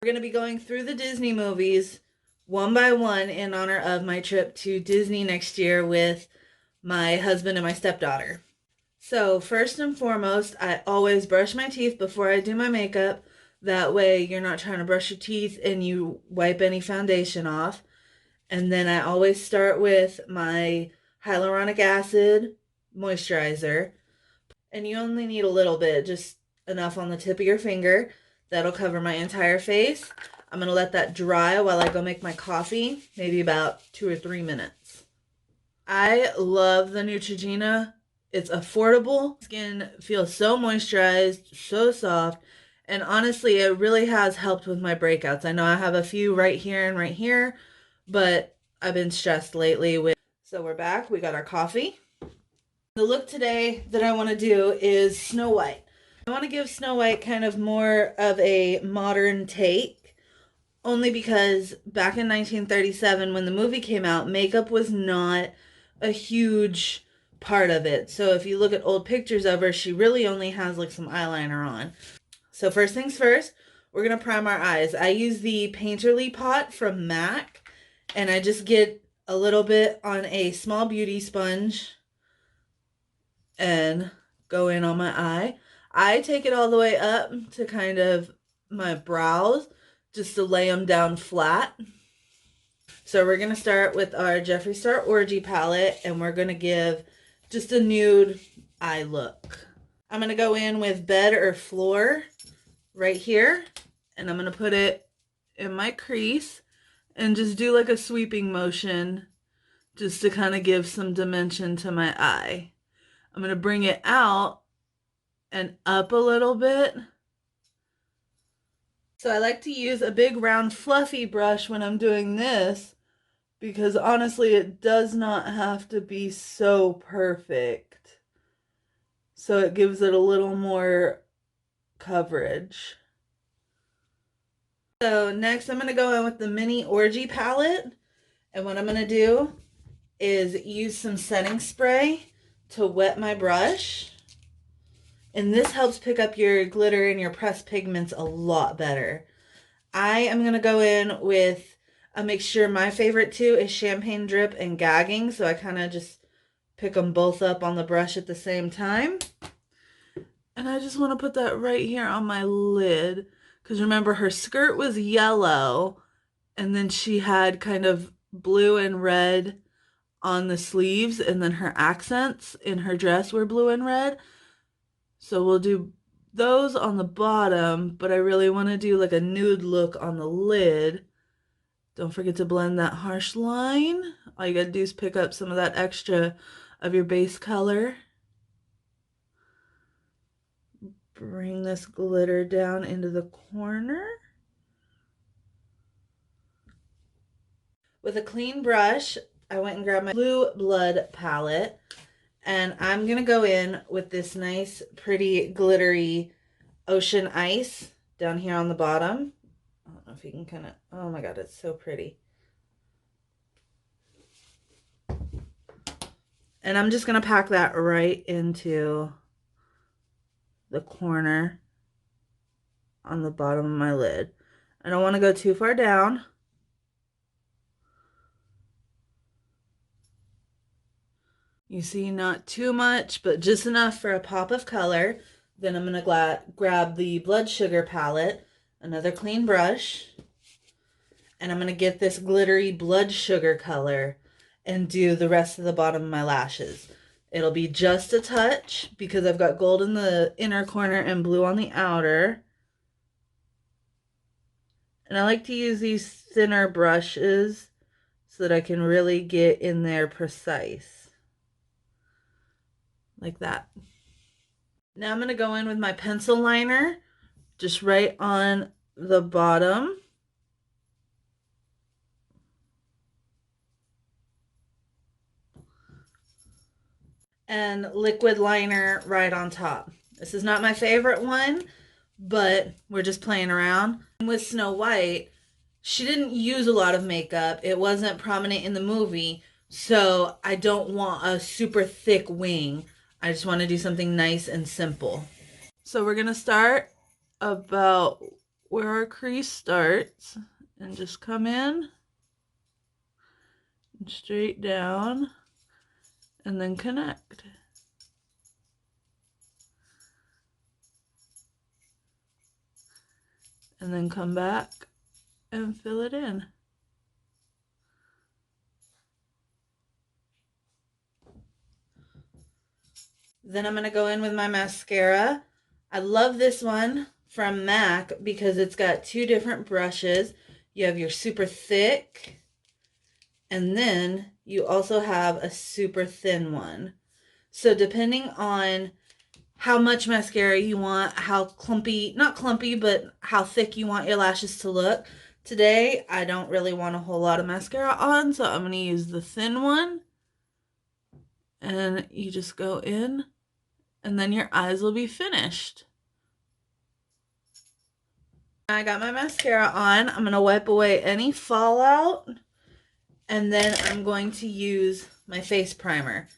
We're going to be going through the Disney movies one by one in honor of my trip to Disney next year with my husband and my stepdaughter. So, first and foremost, I always brush my teeth before I do my makeup. That way, you're not trying to brush your teeth and you wipe any foundation off. And then I always start with my hyaluronic acid moisturizer. And you only need a little bit, just enough on the tip of your finger. That'll cover my entire face. I'm going to let that dry while I go make my coffee, maybe about 2 or 3 minutes. I love the Neutrogena. It's affordable. Skin feels so moisturized, so soft, and honestly, it really has helped with my breakouts. I know I have a few right here and right here, but I've been stressed lately with. So we're back. We got our coffee. The look today that I want to do is Snow White. I want to give Snow White kind of more of a modern take, only because back in 1937 when the movie came out, makeup was not a huge part of it. So if you look at old pictures of her, she really only has like some eyeliner on. So first things first, we're going to prime our eyes. I use the Painterly pot from MAC, and I just get a little bit on a small beauty sponge and go in on my eye. I take it all the way up to kind of my brows just to lay them down flat. So we're going to start with our Jeffree Star Orgy palette, and we're going to give just a nude eye look. I'm going to go in with Bed or Floor right here, and I'm going to put it in my crease and just do like a sweeping motion just to kind of give some dimension to my eye. I'm going to bring it out and up a little bit. So I like to use a big round fluffy brush when I'm doing this because honestly it does not have to be so perfect. So it gives it a little more coverage. So next I'm going to go in with the Mini Orgy palette, and what I'm going to do is use some setting spray to wet my brush. And this helps pick up your glitter and your pressed pigments a lot better. I am going to go in with a mixture. My favorite too is Champagne Drip and Gagging. So I kind of just pick them both up on the brush at the same time. And I just want to put that right here on my lid. Because remember, her skirt was yellow. And then she had kind of blue and red on the sleeves. And then her accents in her dress were blue and red. So we'll do those on the bottom, but I really want to do like a nude look on the lid. Don't forget to blend that harsh line. All you gotta do is pick up some of that extra of your base color. Bring this glitter down into the corner. With a clean brush, I went and grabbed my Blue Blood palette. And I'm going to go in with this nice, pretty, glittery ocean ice down here on the bottom. I don't know if you can kind of... Oh my god, it's so pretty. And I'm just going to pack that right into the corner on the bottom of my lid. I don't want to go too far down. You see, not too much, but just enough for a pop of color. Then I'm going to grab the Blood Sugar palette, another clean brush, and I'm going to get this glittery blood sugar color and do the rest of the bottom of my lashes. It'll be just a touch because I've got gold in the inner corner and blue on the outer. And I like to use these thinner brushes so that I can really get in there precise. Like that. Now I'm going to go in with my pencil liner, just right on the bottom. And liquid liner right on top. This is not my favorite one, but we're just playing around. With Snow White, she didn't use a lot of makeup. It wasn't prominent in the movie, so I don't want a super thick wing. I just want to do something nice and simple. So we're going to start about where our crease starts and just come in and straight down and then connect. And then come back and fill it in. Then I'm going to go in with my mascara. I love this one from MAC because it's got two different brushes. You have your super thick, and then you also have a super thin one. So depending on how much mascara you want, how clumpy, not clumpy, but how thick you want your lashes to look. Today, I don't really want a whole lot of mascara on, so I'm going to use the thin one. And you just go in, and then your eyes will be finished. I got my mascara on. I'm going to wipe away any fallout, and then I'm going to use my face primer.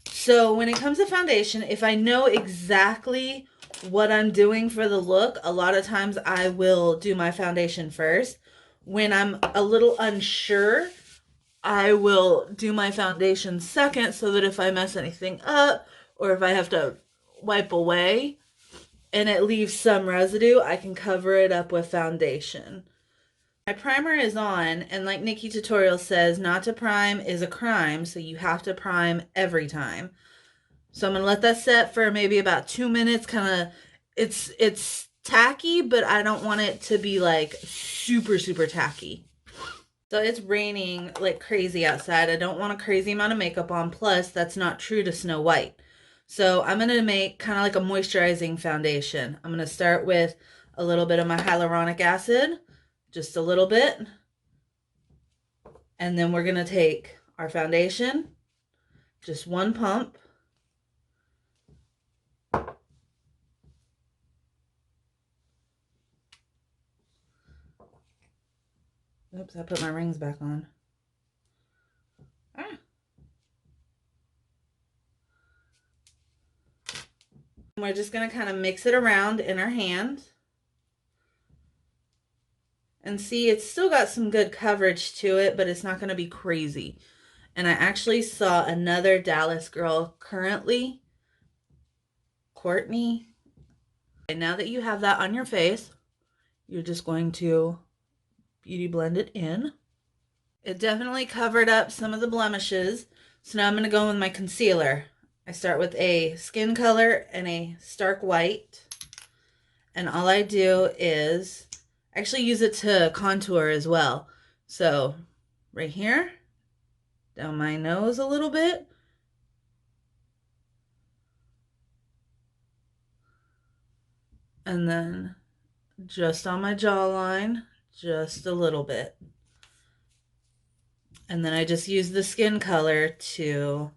So when it comes to foundation, if I know exactly what I'm doing for the look, a lot of times I will do my foundation first. When I'm a little unsure, I will do my foundation second so that if I mess anything up or if I have to wipe away and it leaves some residue, I can cover it up with foundation. My primer is on, and like Nikki Tutorial says, not to prime is a crime, so you have to prime every time. So I'm going to let that set for maybe about 2 minutes. Kind of, it's tacky, but I don't want it to be like super, super tacky. So it's raining like crazy outside. I don't want a crazy amount of makeup on. Plus, that's not true to Snow White. So I'm going to make kind of like a moisturizing foundation. I'm going to start with a little bit of my hyaluronic acid, just a little bit. And then we're going to take our foundation, just one pump. Oops, I put my rings back on. Ah. We're just going to kind of mix it around in our hand. And see, it's still got some good coverage to it, but it's not going to be crazy. And I actually saw another Dallas girl currently, Courtney. And now that you have that on your face, you're just going to beauty blend it in. It definitely covered up some of the blemishes. So now I'm going to go in with my concealer. I start with a skin color and a stark white. And all I do is actually use it to contour as well. So right here, down my nose a little bit. And then just on my jawline, just a little bit. And then I just use the skin color to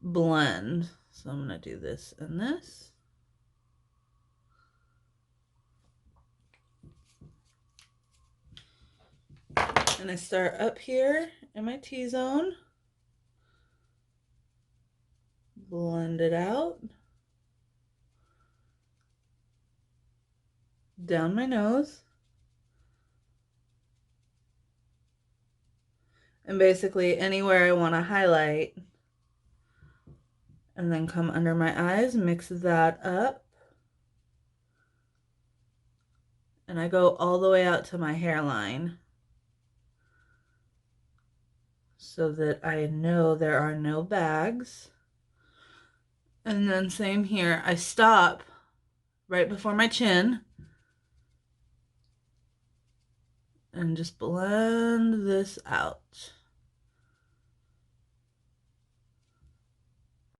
blend. So I'm going to do this and this. And I start up here in my T-zone. Blend it out. Down my nose. And basically anywhere I want to highlight. And then come under my eyes, mix that up. And I go all the way out to my hairline, so that I know there are no bags. And then same here, I stop right before my chin and just blend this out.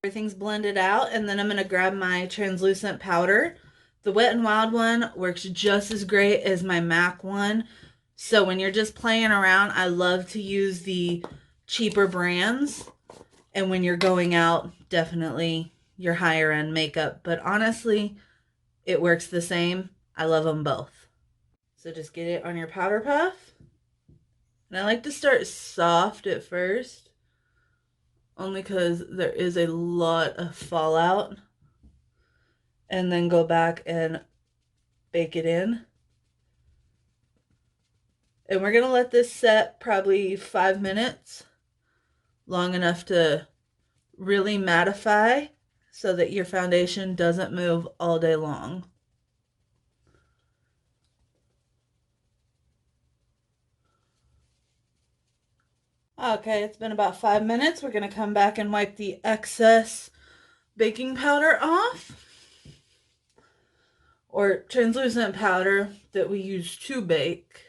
Everything's blended out, and then I'm going to grab my translucent powder. The Wet n Wild one works just as great as my MAC one. So when you're just playing around, I love to use the cheaper brands. And when you're going out, definitely your higher end makeup. But honestly, it works the same. I love them both. So just get it on your powder puff. And I like to start soft at first, only because there is a lot of fallout. And then go back and bake it in. And we're going to let this set probably 5 minutes, long enough to really mattify so that your foundation doesn't move all day long. Okay, it's been about 5 minutes. We're going to come back and wipe the excess baking powder off, or translucent powder that we use to bake.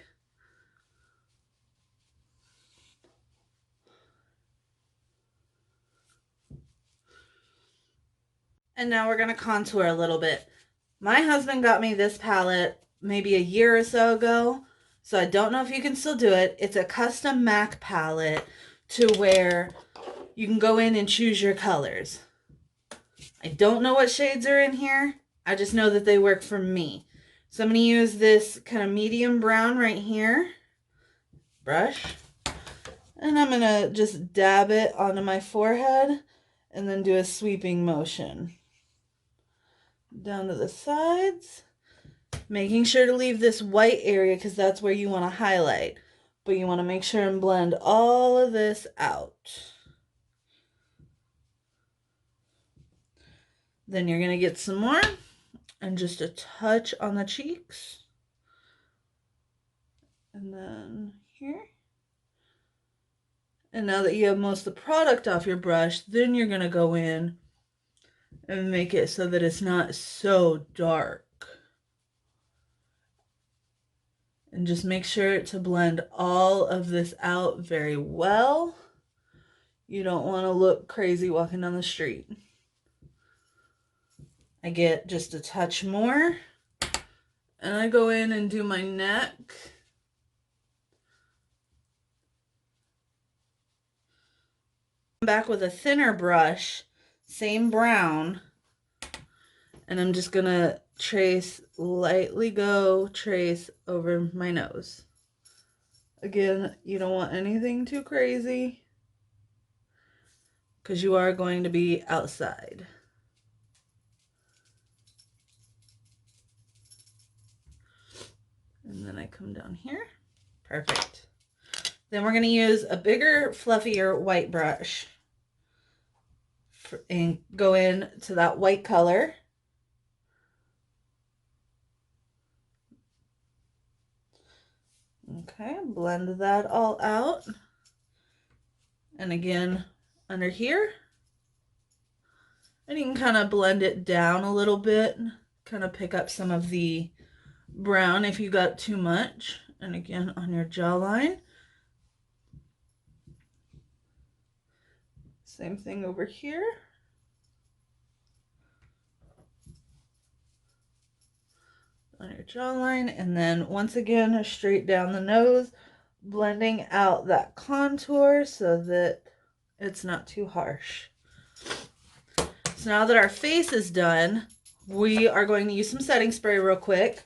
And now we're going to contour a little bit. My husband got me this palette maybe a year or so ago, so I don't know if you can still do it. It's a custom MAC palette to where you can go in and choose your colors. I don't know what shades are in here. I just know that they work for me. So I'm going to use this kind of medium brown right here, brush, and I'm going to just dab it onto my forehead and then do a sweeping motion down to the sides, making sure to leave this white area because that's where you want to highlight, but you want to make sure and blend all of this out. Then you're going to get some more and just a touch on the cheeks, and then here. And now that you have most of the product off your brush, then you're going to go in and make it so that it's not so dark. And just make sure to blend all of this out very well. You don't want to look crazy walking down the street. I get just a touch more, and I go in and do my neck. Back with a thinner brush, same brown, and I'm just gonna trace, lightly trace over my nose. Again, you don't want anything too crazy because you are going to be outside. And then I come down here. Perfect. Then we're going to use a bigger, fluffier white brush and go in to that white color. Okay, blend that all out. And again, under here. And you can kind of blend it down a little bit, kind of pick up some of the brown if you got too much. And again, on your jawline. Same thing over here. On your jawline, and then once again straight down the nose, blending out that contour so that it's not too harsh. So now that our face is done, we are going to use some setting spray real quick.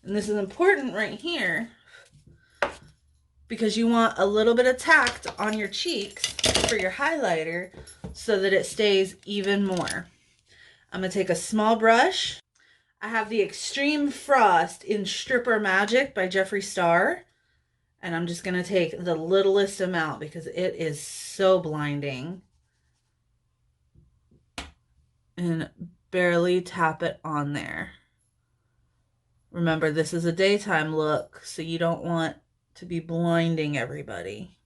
And this is important right here because you want a little bit of tact on your cheeks for your highlighter so that it stays even more. I'm going to take a small brush. I have the Extreme Frost in Stripper Magic by Jeffree Star. And I'm just going to take the littlest amount because it is so blinding. And barely tap it on there. Remember, this is a daytime look, so you don't want to be blinding everybody.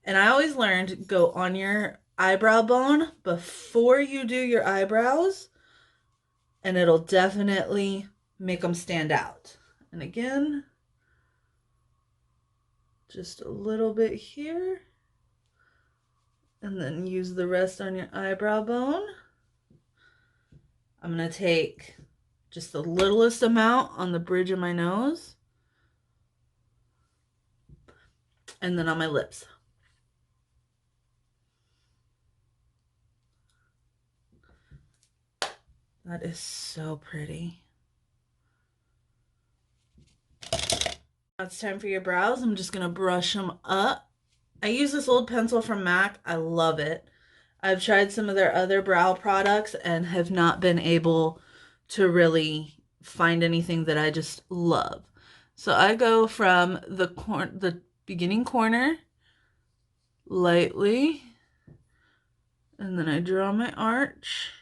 And I always learned, go on your eyebrow bone before you do your eyebrows, and it'll definitely make them stand out. And again, just a little bit here, and then use the rest on your eyebrow bone. I'm going to take just the littlest amount on the bridge of my nose, and then on my lips. That is so pretty. Now it's time for your brows. I'm just going to brush them up. I use this old pencil from MAC. I love it. I've tried some of their other brow products and have not been able to really find anything that I just love. So I go from the beginning corner lightly, and then I draw my arch.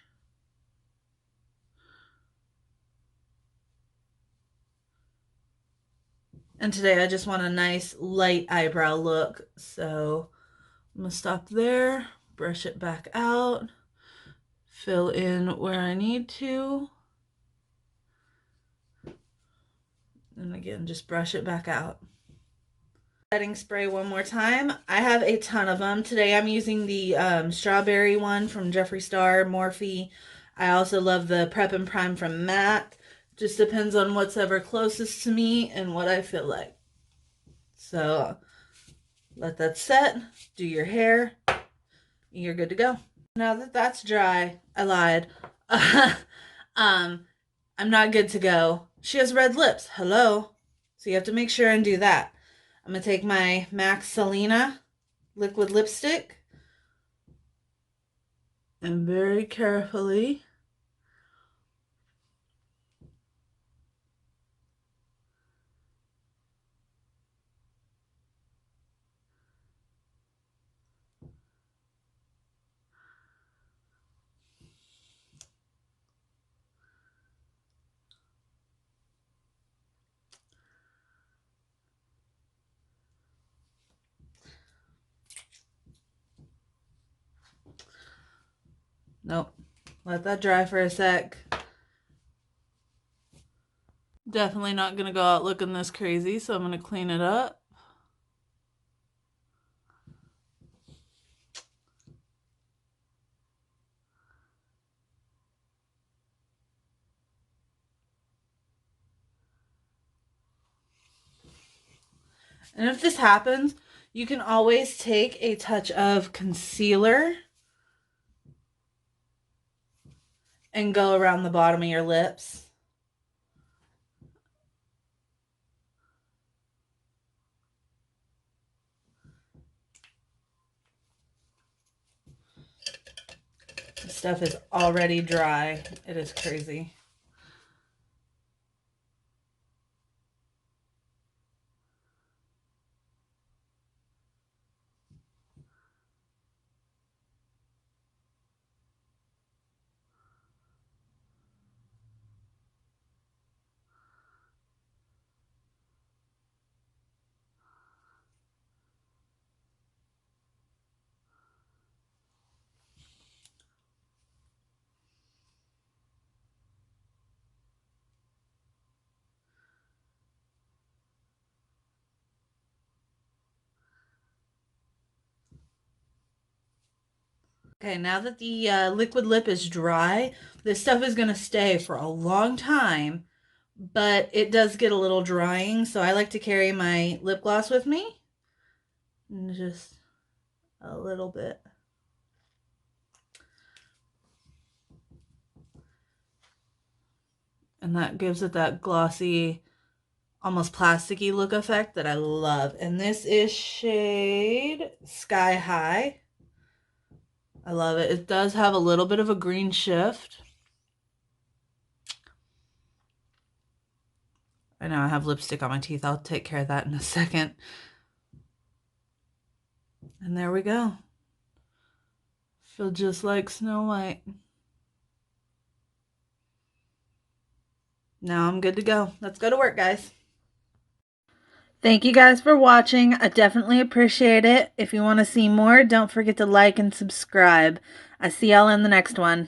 And today I just want a nice light eyebrow look. So I'm gonna stop there, brush it back out, fill in where I need to. And again, just brush it back out. Setting spray one more time. I have a ton of them. Today I'm using the strawberry one from Jeffree Star, Morphe. I also love the Prep and Prime from Matte. Just depends on what's ever closest to me and what I feel like. So let that set, do your hair, you're good to go. Now that that's dry, I lied. I'm not good to go. She has red lips. Hello. So you have to make sure and do that. I'm going to take my MAC Selena liquid lipstick and very carefully nope. Let that dry for a sec. Definitely not going to go out looking this crazy, so I'm going to clean it up. And if this happens, you can always take a touch of concealer and go around the bottom of your lips. This stuff is already dry. It is crazy. Okay, now that the liquid lip is dry, this stuff is going to stay for a long time, but it does get a little drying, so I like to carry my lip gloss with me. And just a little bit. And that gives it that glossy, almost plasticky look effect that I love. And this is shade Sky High. I love it. It does have a little bit of a green shift. I know I have lipstick on my teeth. I'll take care of that in a second. And there we go. Feel just like Snow White. Now I'm good to go. Let's go to work, guys. Thank you guys for watching. I definitely appreciate it. If you want to see more, don't forget to like and subscribe. I see y'all in the next one.